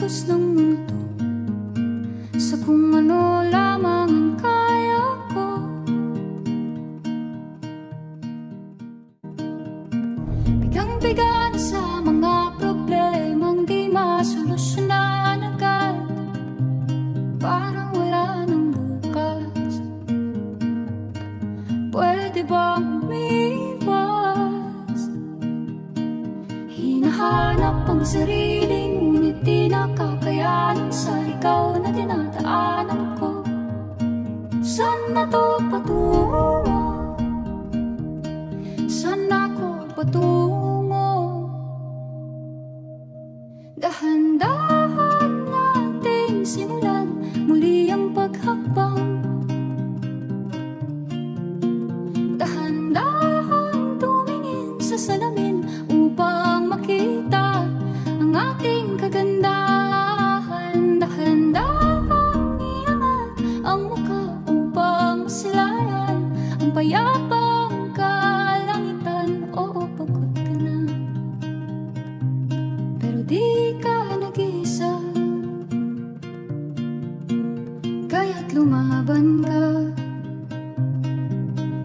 kilos ng mundo sa kung ano lamang ang kaya ko. Bigang-biga na sa mga problemang di masolusyonan agad, parang wala nang bukas. Pwede bang umiwas? Hinahanap ang sarili, ngunit di nakakayanan sa ikaw na dinadaanan ko. Saan na to patungo? Saan ako patungo? Dahan-dahan nating simulan muli ang paghakbang. Dahan-dahan tumingin sa salamin upang makita ang ating kagandahan. Dahan-dahan iangat ang mukha upang masilayan ang payapang kalangitan. Oo, pagod ka na, pero di ka nag-iisa, kaya't lumaban ka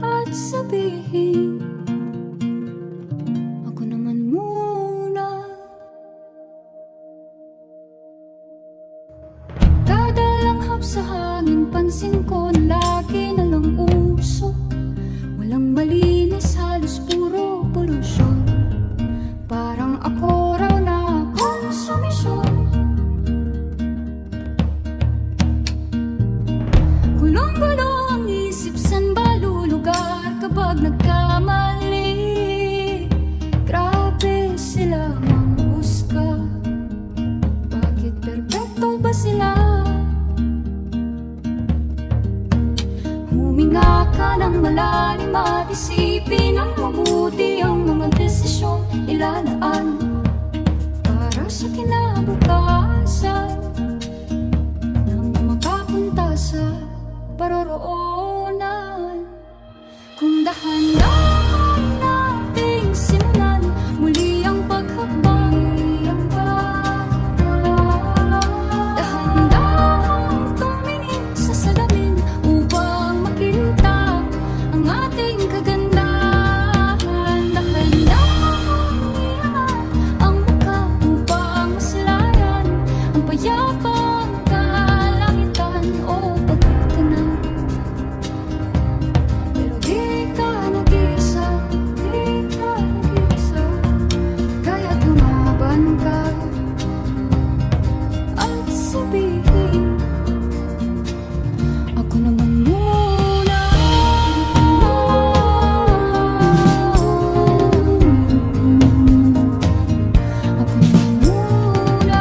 at sabihin, ako naman muna. Kada langhap sa hangin, pansin ko na lagi na lang usok. Walang malinis, halos puro polusyon. Parang ako raw na konsumisyon. Gulong-gulo ang isip, san ba lulugar kapag nagkamali? Grabe sila manghusga, bakit perpekto ba sila? Huminga ka ng malalim at isipin ang mabuti ang mga desisyong ilalaan para sa kinabukasan nang makapunta sa paroroonan. Kung dahan-dahan nating simulan muli ang paghakbang, dahan-dahan tumingin sa salamin upang makita ang ating kagandahan. Dahan-dahan iangat ang mukha upang masilayan ang payapang kalangitan. Oo, pagod ka na, pero di ka nag-iisa, kaya't lumaban ka at sabihin, ako naman muna. Ako naman muna.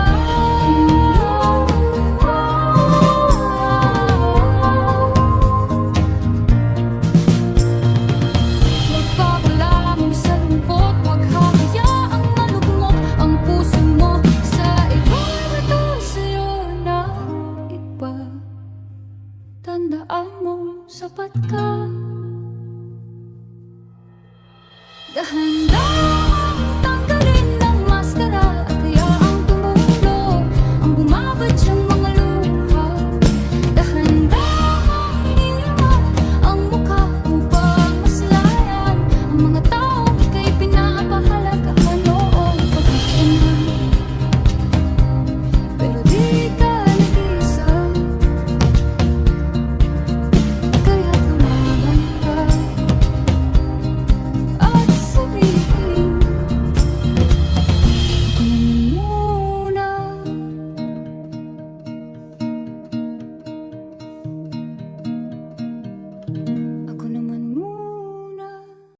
Magpapalamang sa lungkot, huwag hahayaang malugmok ang puso mo sa iba. Ito sa'yo ng iba. Tandaan mo, sapat ka. Dahan